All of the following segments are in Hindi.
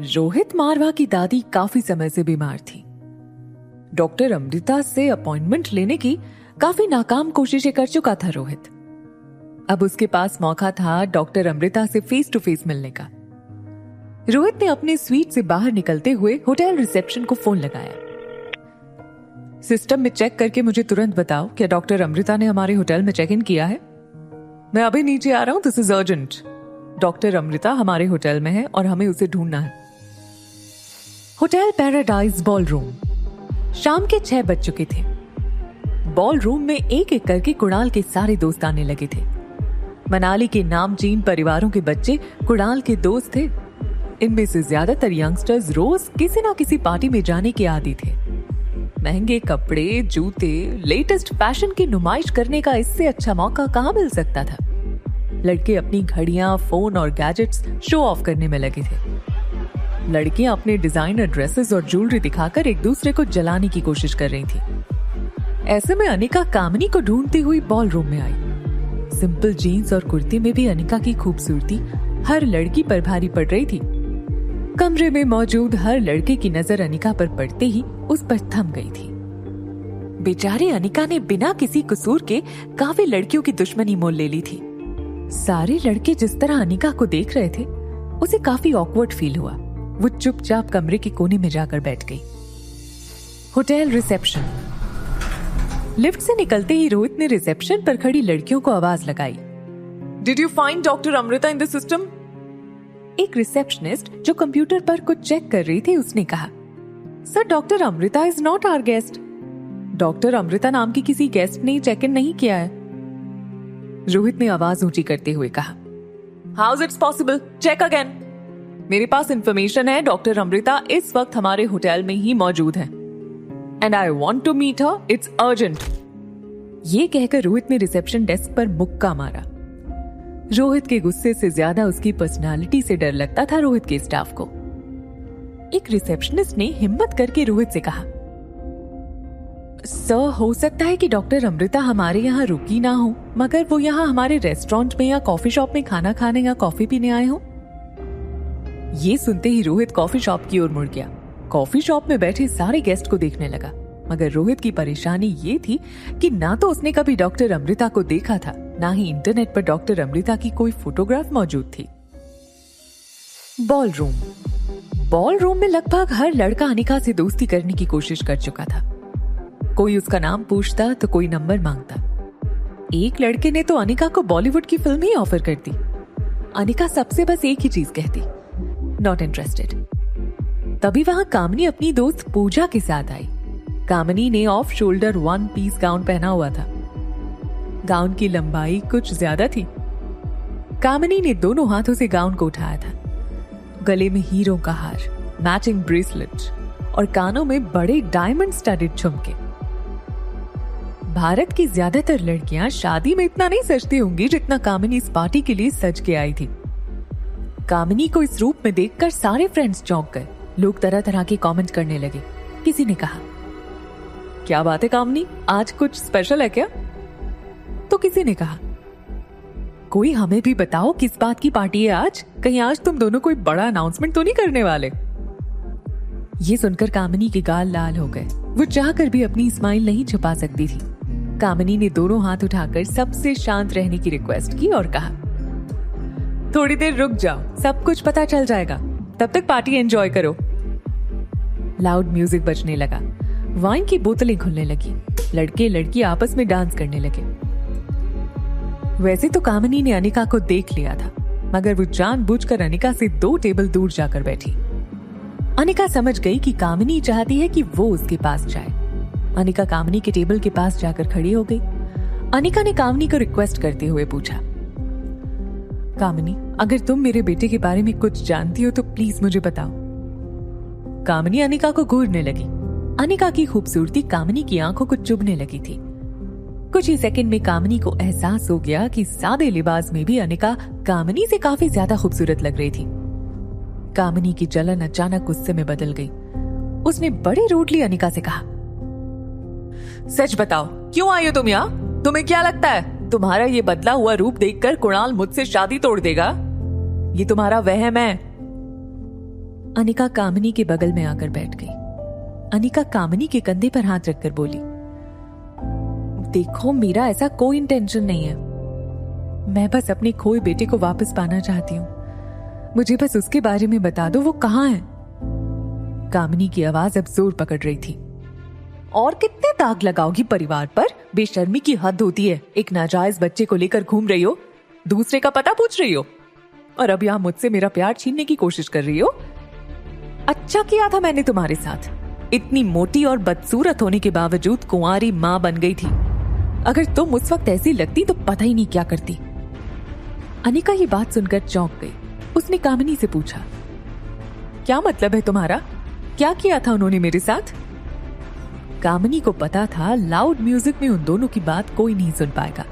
रोहित मारवा की दादी काफी समय से बीमार थी। डॉक्टर अमृता से अपॉइंटमेंट लेने की काफी नाकाम कोशिशें कर चुका था रोहित। अब उसके पास मौका था डॉक्टर अमृता से फेस टू फेस मिलने का। रोहित ने अपने स्वीट से बाहर निकलते हुए होटल रिसेप्शन को फोन लगाया। सिस्टम में चेक करके मुझे तुरंत बताओ, क्या डॉक्टर अमृता ने हमारे होटल में चेक इन किया है? मैं अभी नीचे आ रहा हूं, this is urgent. Doctor Amrita हमारे होटल में है और हमें उसे ढूंढना है। Hotel paradise ballroom. शाम के 6 बज चुके थे। बॉलरूम में एक एक करके कुणाल के सारे दोस्त आने लगे थे। मनाली के नामचीन परिवारों के बच्चे कुणाल के दोस्त थे। इनमें से ज्यादातर यंगस्टर्स रोज किसी ना किसी पार्टी में जाने के आदी थे। महंगे कपड़े, जूते, लेटेस्ट फैशन की नुमाइश करने का इससे अच्छा मौका कहां मिल सकता था। लड़के अपनी घड़ियां, फोन और गैजेट्स शो ऑफ करने में लगे थे। लड़कियां अपने डिजाइनर ड्रेसेस और ज्वेलरी दिखाकर एक दूसरे को जलाने की कोशिश कर रही थी। ऐसे में अनिका कामिनी को ढूंढती हुई बॉलरूम में आई। सिंपल जीन्स और कुर्ती में भी अनिका की खूबसूरती हर लड़की पर भारी पड़ रही थी। कमरे में मौजूद हर लड़के की नजर अनिका पर पड़ते ही उस पर थम गई थी। बेचारी अनिका ने बिना किसी कसूर के काफी लड़कियों की दुश्मनी मोल ले ली थी। सारे लड़के जिस तरह अनिका को देख रहे थे, उसे काफी ऑकवर्ड फील हुआ। वो चुपचाप कमरे के कोने में जाकर बैठ गई। Hotel reception. लिफ्ट से निकलते ही रोहित ने रिसेप्शन पर खड़ी लड़कियों को आवाज लगाई। Did you find doctor Amrita in the system? एक रिसेप्शनिस्ट जो कंप्यूटर पर कुछ चेक कर रही थी, उसने कहा, sir, doctor Amrita is not our guest. Doctor Amrita नाम की किसी गेस्ट ने चेक इन नहीं किया है। रोहित ने आवाज ऊंची करते हुए कहा, how is it's possible? Check again. मेरे पास इंफॉर्मेशन है, डॉक्टर अमृता इस वक्त हमारे होटल में ही मौजूद है and I want to meet her, it's urgent. ये कहकर रोहित ने रिसेप्शन डेस्क पर मुक्का मारा। रोहित के गुस्से से ज्यादा उसकी पर्सनालिटी से डर लगता था रोहित के स्टाफ को। एक रिसेप्शनिस्ट ने हिम्मत करके रोहित से कहा, सर, हो सकता है कि डॉक्टर अमृता हमारे यहाँ रुकी ना हो, मगर वो यहाँ हमारे रेस्टोरेंट में या कॉफी शॉप में खाना खाने या कॉफी पीने आए हो। ये सुनते ही रोहित कॉफी शॉप की ओर मुड़ गया। कॉफी शॉप में बैठे सारे गेस्ट को देखने लगा, मगर रोहित की परेशानी ये थी कि ना तो उसने कभी डॉक्टर अमृता को देखा था, ना ही इंटरनेट पर डॉक्टर अमृता की कोई फोटोग्राफ मौजूद थी। बॉलरूम। बॉलरूम में लगभग हर लड़का अनिका से दोस्ती करने की कोशिश कर चुका था। कोई उसका नाम पूछता तो कोई नंबर मांगता। एक लड़के ने तो अनिका को बॉलीवुड की फिल्म ही ऑफर कर दी। अनिका सबसे बस एक ही चीज कहती, नॉट इंटरेस्टेड। तभी वहां कामिनी अपनी दोस्त पूजा के साथ आई। कामिनी ने ऑफ शोल्डर 1 पीस गाउन पहना हुआ था। गाउन की लंबाई कुछ ज्यादा थी। कामिनी ने दोनों हाथों से गाउन को उठाया था। गले में हीरों का हार, मैचिंग ब्रेसलेट और कानों में बड़े डायमंड स्टडेड झुमके। भारत की ज्यादातर लड़कियां शादी में इतना नहीं सजती होंगी जितना कामिनी इस पार्टी के लिए सज के आई थी। कामिनी को इस रूप में देखकर सारे फ्रेंड्स चौंक गए। लोग तरह तरह के कमेंट करने लगे। किसी ने कहा, क्या बात है कामिनी, आज कुछ स्पेशल है क्या? तो किसी ने कहा, कोई हमें भी बताओ किस बात की पार्टी है आज? कहीं आज तुम दोनों कोई बड़ा अनाउंसमेंट तो नहीं करने वाले? ये सुनकर कामिनी के गाल लाल हो गए। वो चाहकर भी अपनी स्माइल नहीं छुपा सकती थी। कामिनी ने दोनों हाथ उठाकर सबसे शांत रहने की रिक्वेस्ट की और कहा, थोड़ी देर रुक जाओ, सब कुछ पता चल जाएगा, तब तक पार्टी एंजॉय करो। लाउड म्यूजिक बजने लगा। वाइन की बोतलें खुलने लगी। लड़के लड़की आपस में डांस करने लगे। वैसे तो कामिनी ने अनिका को देख लिया था, मगर वो जानबूझकर अनिका से 2 टेबल दूर जाकर बैठी। अनिका समझ गई कि कामिनी चाहती है कि वो उसके पास जाए। अनिका कामिनी के टेबल के पास जाकर खड़ी हो गई। अनिका ने कामिनी को रिक्वेस्ट करते हुए पूछा, कामिनी, अगर तुम मेरे बेटे के बारे में कुछ जानती हो तो प्लीज मुझे बताओ। कामिनी अनिका को घूरने लगी। अनिका की खूबसूरती कामिनी की आंखों को चुभने लगी थी। कुछ ही सेकंड में कामिनी को एहसास हो गया कि सादे लिबास में भी अनिका कामिनी से काफी ज्यादा खूबसूरत लग रही थी। कामिनी की जलन अचानक गुस्से में बदल गई। उसने बड़े रूडली अनिका से कहा, सच बताओ, क्यों आई हो तुम यहाँ? तुम्हें क्या लगता है तुम्हारा ये बदला हुआ रूप देखकर कुणाल मुझसे शादी तोड़ देगा? ये तुम्हारा वहम है। अनिका कामिनी के बगल में आकर बैठ गई। अनिका कामिनी के कंधे पर हाथ रखकर बोली, देखो मेरा ऐसा कोई इंटेंशन नहीं है। मैं बस अपने खोए बेटे को वापस पाना चाहती हूँ। मुझे बस उसके बारे में बता दो, वो कहाँ है। कामिनी की आवाज अब जोर पकड़ रही थी। और कितने दाग लगाओगी परिवार पर? बेशर्मी की हद होती है। एक नाजायज बच्चे को लेकर घूम रही हो, दूसरे का पता पूछ रही हो, और अब यहां मुझसे मेरा प्यार छीनने की कोशिश कर रही हो। अच्छा किया था मैंने तुम्हारे साथ। इतनी मोटी और बदसूरत होने के बावजूद कुंवारी मां बन गई थी। अगर तुम उस वक्त ऐसी लगती तो पता ही नहीं क्या करती। अनिका ये बात सुनकर चौंक गई। उसने कामिनी से पूछा, क्या मतलब है तुम्हारा? क्या किया था उन्होंने मेरे साथ? कामिनी को पता था लाउड म्यूजिक में उन दोनों की बात कोई नहीं सुन पाएगा।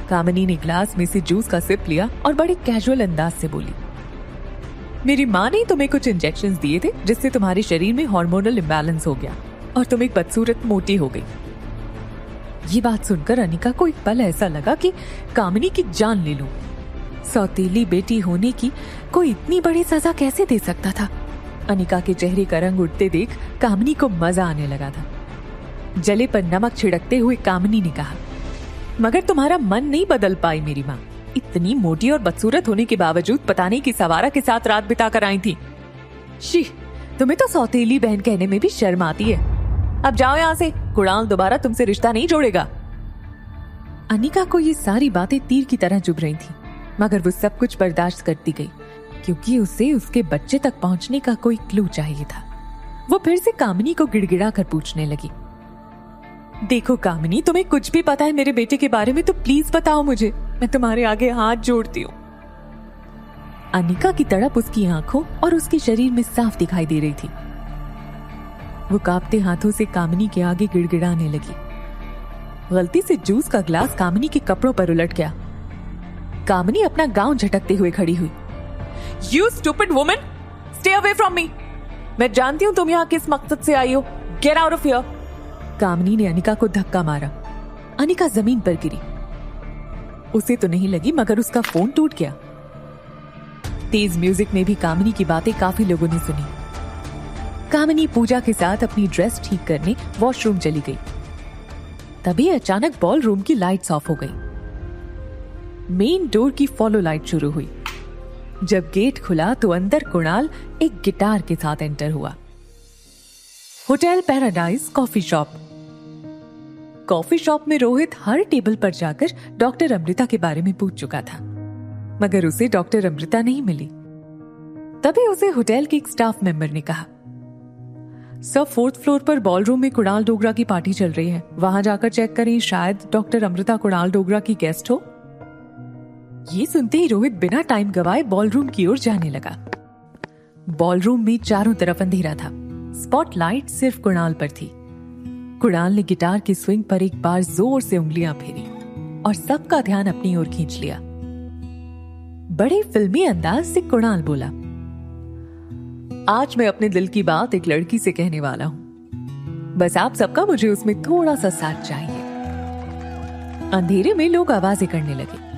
कामिनी ने ग्लास में से जूस का सिप लिया और बड़े कैजुअल अंदाज से बोली, मेरी माँ ने तुम्हें कुछ इंजेक्शंस दिए थे जिससे तुम्हारे शरीर में हार्मोनल इम्बैलेंस हो गया और तुम एक बदसूरत मोटी हो गई। ये बात सुनकर अनिका को एक पल ऐसा लगा कि कामिनी की जान ले लूं। सौतेली बेटी होने की कोई इतनी बड़ी सजा कैसे दे सकता था? अनिका के चेहरे का रंग उठते देख कामिनी को मजा आने लगा था। जले पर नमक छिड़कते हुए कामिनी ने कहा, मगर तुम्हारा मन नहीं बदल पाई मेरी माँ। इतनी मोटी और बदसूरत होने के बावजूद पता नहीं किस आवारा के साथ रात बिता कर आई थी। शी, तुम्हें तो सौतेली बहन कहने में भी शर्म आती है। अब जाओ यहाँ से, कुणाल दोबारा तुमसे रिश्ता नहीं जोड़ेगा। अनिका को ये सारी बातें तीर की तरह चुभ रही थी, मगर वो सब कुछ बर्दाश्त करती गई क्योंकि उसे उसके बच्चे तक पहुंचने का कोई क्लू चाहिए था। वो फिर से कामिनी को गिड़गिड़ा कर पूछने लगी, देखो कामिनी, तुम्हें कुछ भी पता है मेरे बेटे के बारे में तो प्लीज बताओ मुझे। मैं तुम्हारे आगे हाथ जोड़ती हूँ। अनिका की तड़प उसकी आंखों और उसके शरीर में साफ दिखाई दे रही थी। वो कांपते हाथों से कामिनी के आगे गिड़गिड़ाने लगी। गलती से जूस का ग्लास कामिनी के कपड़ों पर उलट गया। कामिनी अपना गाउन झटकते हुए खड़ी हुई। You stupid woman! Stay away from me! मैं जानती हूँ तुम यहाँ किस मकसद से आई हो। Get out of here! कामिनी ने अनिका को धक्का मारा। अनिका जमीन पर गिरी। उसे तो नहीं लगी, मगर उसका फोन टूट गया। तेज म्यूजिक में भी कामिनी की बातें काफी लोगों ने सुनी। कामिनी पूजा के साथ अपनी ड्रेस ठीक करने वॉशरूम चली गई। तभी अचानक बॉल रूम की लाइट्स ऑफ हो गई। मेन डोर की फॉलो लाइट शुरू हुई। जब गेट खुला तो अंदर कुणाल एक गिटार के साथ एंटर हुआ। Hotel paradise coffee shop. Coffee shop में रोहित हर टेबल पर जाकर डॉक्टर अमृता के बारे में पूछ चुका था, मगर उसे डॉक्टर अमृता नहीं मिली। तभी उसे होटल के एक स्टाफ मेंबर ने कहा, सब 4th फ्लोर पर बॉलरूम में कुणाल डोगरा की पार्टी चल रही है, वहां जाकर चेक करें, शायद डॉक्टर अमृता कुणाल डोगरा की गेस्ट हो। ये सुनते ही रोहित बिना टाइम गवाए बॉलरूम की ओर जाने लगा। बॉलरूम में चारों तरफ अंधेरा था। स्पॉटलाइट सिर्फ कुणाल पर थी। कुणाल ने गिटार की स्विंग पर एक बार जोर से उंगलियां फेरी और सबका ध्यान अपनी ओर खींच लिया। बड़े फिल्मी अंदाज से कुणाल बोला, आज मैं अपने दिल की बात एक लड़की से कहने वाला हूं। बस आप सबका मुझे उसमें थोड़ा सा साथ चाहिए। अंधेरे में लोग आवाजें करने लगे,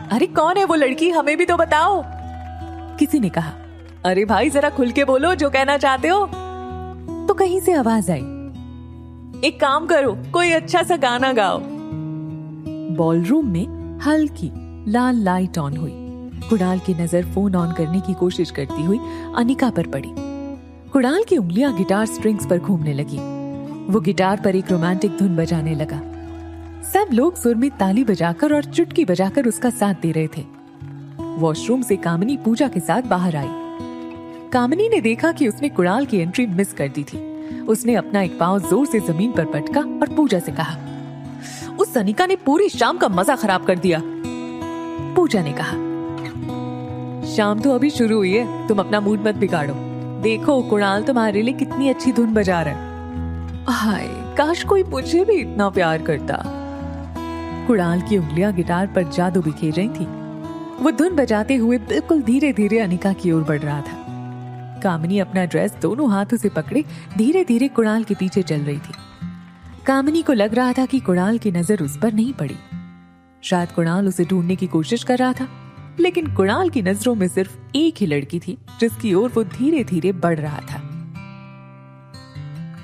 अरे कौन है वो लड़की, हमें भी तो बताओ। किसी ने कहा, अरे भाई जरा खुल के बोलो जो कहना चाहते हो। तो कहीं से आवाज आई, एक काम करो, कोई अच्छा सा गाना गाओ। बॉलरूम में हल्की लाल लाइट ऑन हुई। कुणाल की नजर फोन ऑन करने की कोशिश करती हुई अनिका पर पड़ी। कुणाल की उंगलियां गिटार स्ट्रिंग्स पर घूमने लगी। वो गिटार पर एक रोमांटिक धुन बजाने लगा। सब लोग सुर में ताली बजाकर और चुटकी बजाकर उसका साथ दे रहे थे। वॉशरूम से कामिनी पूजा के साथ बाहर आई। कामिनी ने देखा कि उसने कुणाल की एंट्री मिस कर दी थी। उसने अपना एक पांव जोर से जमीन पर पटका और पूजा से कहा, उस अनिका ने पूरी शाम का मजा खराब कर दिया। पूजा ने कहा, शाम तो अभी शुरू हुई है, तुम अपना मूड मत बिगाड़ो। देखो कुणाल तुम्हारे लिए कितनी अच्छी धुन बजा रहा है। हाय, काश कोई मुझे भी इतना प्यार करता। कुणाल की उंगलियां गिटार पर जादू बिखेर रही थी। वो धुन बजाते हुए बिल्कुल धीरे धीरे अनिका की ओर बढ़ रहा था। कामिनी अपना ड्रेस दोनों हाथों से पकड़े धीरे धीरे कुणाल के पीछे चल रही थी। कामिनी को लग रहा था कि कुणाल की नजर उस पर नहीं पड़ी। शायद कुणाल उसे ढूंढने की कोशिश कर रहा था लेकिन कुणाल की नजरों में सिर्फ एक ही लड़की थी जिसकी ओर वो धीरे धीरे बढ़ रहा था।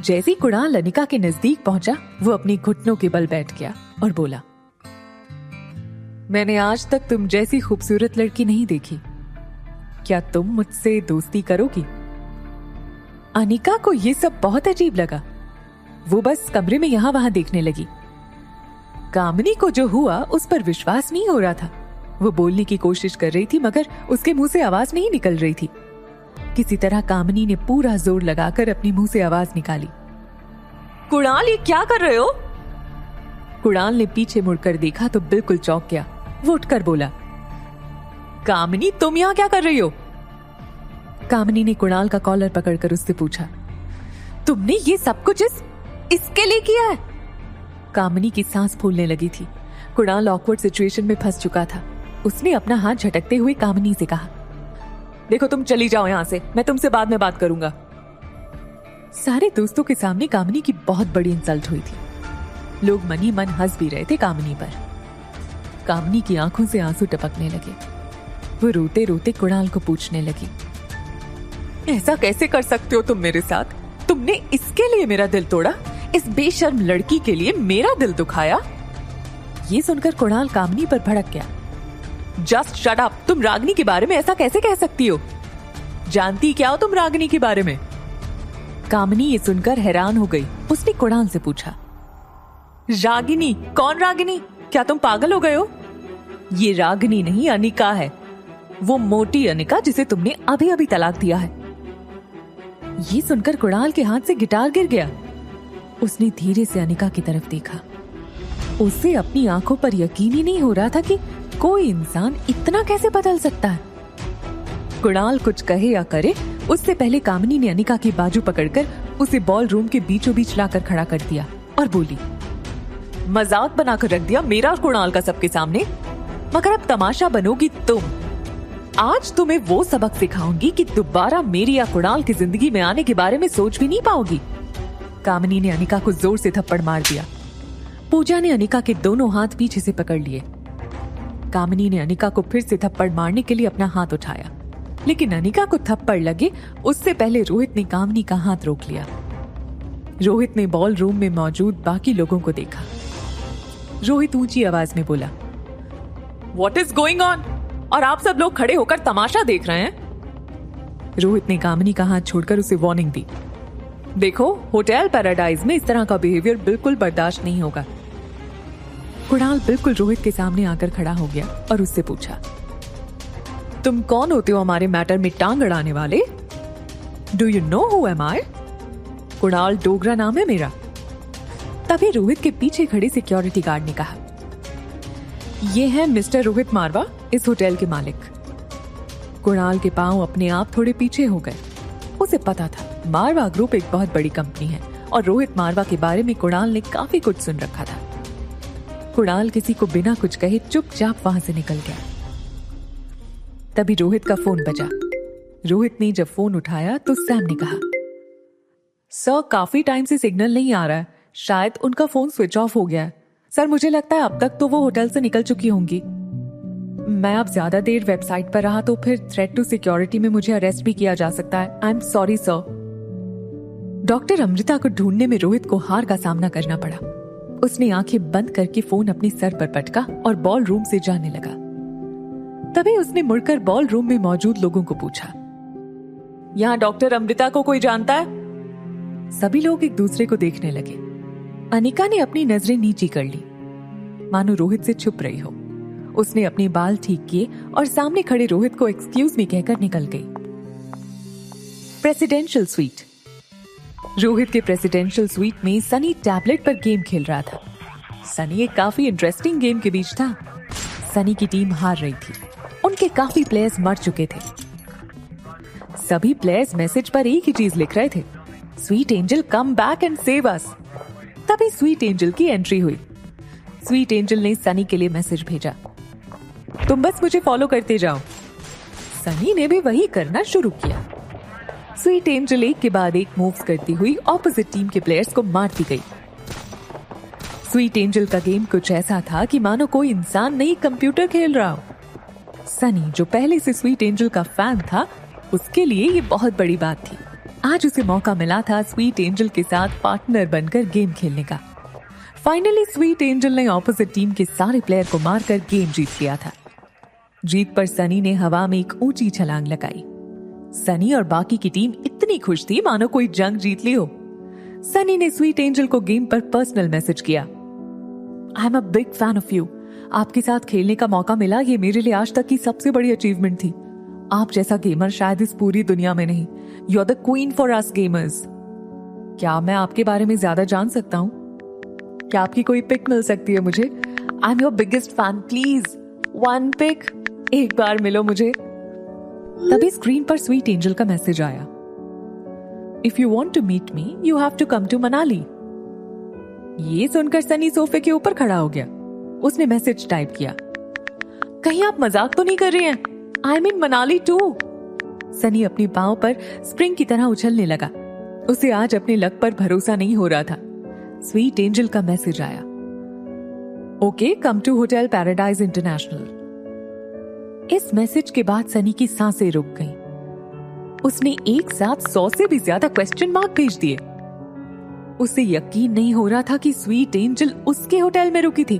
जैसे ही कुणाल अनिका के नजदीक पहुंचा, वो अपनी घुटनों के बल बैठ गया और बोला, मैंने आज तक तुम जैसी खूबसूरत लड़की नहीं देखी। क्या तुम मुझसे दोस्ती करोगी? अनिका को ये सब बहुत अजीब लगा। वो बस कमरे में यहां वहां देखने लगी। कामिनी को जो हुआ उस पर विश्वास नहीं हो रहा था। वो बोलने की कोशिश कर रही थी मगर उसके मुंह से आवाज नहीं निकल रही थी। किसी तरह कामिनी ने पूरा जोर लगाकर अपनी मुंह से आवाज निकाली, कुणाल ये क्या कर रहे हो? कुणाल ने पीछे मुड़कर देखा तो बिल्कुल चौंक गया। वो उठकर बोला, कामिनी तुम यहां क्या कर रही हो? कामिनी ने कुणाल का कॉलर पकड़कर उससे पूछा, तुमने ये सब कुछ इसके लिए किया है? कामिनी की सांस फूलने लगी थी। कुणाल ऑकवर्ड सिचुएशन में फंस चुका था। उसने अपना हाथ झटकते हुए कामिनी से कहा, देखो तुम चली जाओ यहां से, मैं तुमसे बाद में बात करूंगा। सारे दोस्तों के सामने कामिनी की बहुत बड़ी इंसल्ट हुई थी। लोग मन ही मन हंस भी रहे थे कामिनी पर। कामिनी की आंखों से आंसू टपकने लगे। वो रोते रोते कुणाल को पूछने लगी, ऐसा कैसे कर सकते हो तुम मेरे साथ? तुमने इसके लिए मेरा दिल तोड़ा? इस बेशर्म लड़की के लिए मेरा दिल दुखाया? ये सुनकर कुणाल कामिनी पर भड़क गया। Just shut up! तुम रागिनी के बारे में ऐसा कैसे कह सकती हो? जानती क्या हो तुम रागिनी के बारे में? कामिनी ये सुनकर हैरान हो गई। उसने कुणाल से पूछा, रागिनी? कौन रागिनी? क्या तुम पागल हो गए हो? ये रागिनी नहीं, अनिका है। वो मोटी अनिका जिसे तुमने अभी अभी तलाक दिया है। ये सुनकर कुणाल के हाथ से गिटार गिर गया। उसने धीरे से अनिका की तरफ देखा। उसे अपनी आंखों पर यकीन ही नहीं हो रहा था कि कोई इंसान इतना कैसे बदल सकता है। कुणाल कुछ कहे या करे, उससे पहले कामिनी ने अनिका की बाजू पकड़कर उसे बॉल रूम के बीचों बीच लाकर खड़ा कर दिया और बोली, मजाक बनाकर रख दिया मेरा और कुणाल का सबके सामने, मगर अब तमाशा बनोगी तुम। आज तुम्हें वो सबक सिखाऊंगी कि दोबारा मेरी या कुणाल की जिंदगी में आने के बारे में सोच भी नहीं पाओगी। कामिनी ने अनिका को जोर से थप्पड़ मार दिया। पूजा ने अनिका के दोनों हाथ पीछे से पकड़ लिए। कामिनी ने अनिका को फिर से थप्पड़ मारने के लिए अपना हाथ उठाया, लेकिन अनिका को थप्पड़ लगे उससे पहले रोहित ने कामिनी का हाथ रोक लिया। रोहित ने बॉल रूम में मौजूद बाकी लोगों को देखा। रोहित ऊंची आवाज में बोला, What is going on? और आप सब लोग खड़े होकर तमाशा देख रहे हैं? रोहित ने कामिनी का हाथ छोड़कर उसे वार्निंग दी। देखो, होटल पैराडाइज में इस तरह का बिहेवियर बिल्कुल बर्दाश्त नहीं होगा। कुणाल बिल्कुल रोहित के सामने आकर खड़ा हो गया और उससे पूछा, तुम कौन होते हो हमारे मैटर में टांग अड़ाने वाले? Do you know who am I? Kunal Dogra नाम है मेरा। तभी रोहित के पीछे खड़े सिक्योरिटी गार्ड ने कहा, ये है मिस्टर रोहित मारवा, इस होटल के मालिक। कुणाल के पांव अपने आप थोड़े पीछे हो गए। उसे पता था मारवा ग्रुप एक बहुत बड़ी कंपनी है और रोहित मारवा के बारे में कुणाल ने काफी कुछ सुन रखा था। कुणाल किसी को बिना कुछ कहे चुपचाप वहां से निकल गया। तभी रोहित का फोन बजा। रोहित ने जब फोन उठाया तो सैम ने कहा, सर काफी टाइम से सिग्नल नहीं आ रहा है, शायद उनका फोन स्विच ऑफ हो गया है। सर मुझे लगता है अब तक तो वो होटल से निकल चुकी होंगी। मैं अब ज्यादा देर वेबसाइट पर रहा तो फिर थ्रेट टू सिक्योरिटी में मुझे अरेस्ट भी किया जा सकता है। I am sorry sir. Doctor Amrita को ढूंढने में रोहित को हार का सामना करना पड़ा। उसने आंखें बंद करके फोन अपने सर पर पटका और बॉल रूम से जाने लगा। तभी उसने मुड़कर बॉल रूम में मौजूद लोगों को पूछा, यहाँ डॉक्टर अमृता को कोई जानता है? सभी लोग एक दूसरे को देखने लगे। अनिका ने अपनी नजरें नीची कर ली, मानो रोहित से छुप रही हो। उसने अपने बाल ठीक किए और सामने खड़े रोहित को एक्सक्यूज मी कहकर निकल गई। Presidential suite. रोहित के प्रेसिडेंशियल स्वीट में सनी टैबलेट पर गेम खेल रहा था। सनी एक काफी इंटरेस्टिंग गेम के बीच था। सनी की टीम हार रही थी। उनके काफी प्लेयर्स मर चुके थे। सभी प्लेयर्स मैसेज पर एक ही चीज लिख रहे थे, sweet angel come back and save us. तभी स्वीट एंजल की एंट्री हुई। स्वीट एंजल ने सनी के लिए मैसेज भेजा, तुम बस मुझे फॉलो करते जाओ। सनी ने भी वही करना शुरू किया। स्वीट एंजल एक के बाद एक मूव्स करती हुई ऑपोजिट टीम के प्लेयर्स को मारती गई। स्वीट एंजल का गेम कुछ ऐसा था कि मानो कोई इंसान नहीं कंप्यूटर खेल रहा हो। सनी, जो पहले से स्वीट एंजल का फैन था, उसके लिए ये बहुत बड़ी बात थी। आज उसे मौका मिला था स्वीट एंजल के साथ पार्टनर बनकर गेम खेलने का। फाइनली स्वीट एंजल ने ऑपोजिट टीम के सारे प्लेयर को मारकर गेम जीत लिया था। जीत पर सनी ने हवा में एक ऊंची छलांग लगाई। सनी और बाकी की टीम इतनी खुश थी मानो कोई जंग जीत ली हो। सनी ने स्वीट एंजल को गेम पर पर्सनल मैसेज किया, I am a big fan of you. आपके साथ खेलने का मौका मिला, ये मेरे लिए आज तक की सबसे बड़ी अचीवमेंट थी। आप जैसा गेमर शायद इस पूरी दुनिया में नहीं। You are the queen for us gamers. क्या मैं आपके बारे में ज्यादा जान सकता हूँ? क्या आपकी कोई पिक मिल सकती है मुझे? I am your biggest fan, please one pic, एक बार मिलो मुझे। तभी स्क्रीन पर स्वीट एंजल का मैसेज आया, if you want to meet me you have to come to Manali. ये सुनकर सनी सोफे के ऊपर खड़ा हो गया। उसने मैसेज टाइप किया, कहीं आप मजाक तो नहीं कर रहे हैं? I mean Manali too. Sunny अपनी पांव पर स्प्रिंग की तरह उछलने लगा। उसे आज अपने लक पर भरोसा नहीं हो रहा था। स्वीट एंजल का मैसेज आया, okay come to hotel paradise international. इस मैसेज के बाद सनी की सांसें रुक गईं। उसने एक साथ 100 से भी ज्यादा क्वेश्चन मार्क भेज दिए। उसे यकीन नहीं हो रहा था कि स्वीट एंजल उसके होटल में रुकी थी।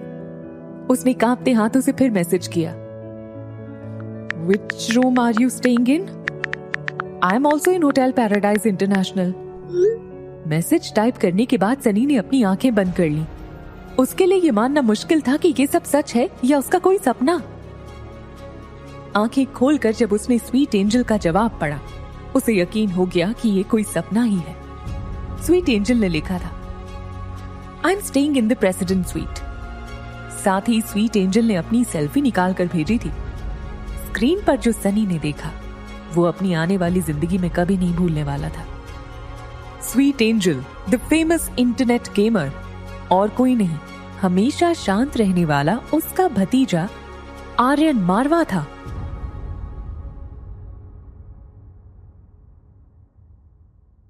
उसने कांपते हाथों से फिर मैसेज किया, Which room are you staying in? I am also in Hotel Paradise International. Message type करने के बाद सनी ने अपनी आंखें बंद कर ली। उसके लिए ये मानना मुश्किल था कि ये सब सच है या उसका कोई सपना। आंखें खोलकर जब उसने स्वीट एंजल का जवाब पढ़ा, उसे यकीन हो गया कि ये कोई सपना ही है। स्वीट एंजल ने लिखा था, I am staying in the president sweet. साथ ही स्वीट एंजल ने अपनी सेल्फी निकाल कर भेजी थी। स्क्रीन पर जो सनी ने देखा वो अपनी आने वाली जिंदगी में कभी नहीं भूलने वाला था। Sweet angel, the famous internet gamer, और कोई नहीं, हमेशा शांत रहने वाला उसका भतीजा आर्यन मारवा था।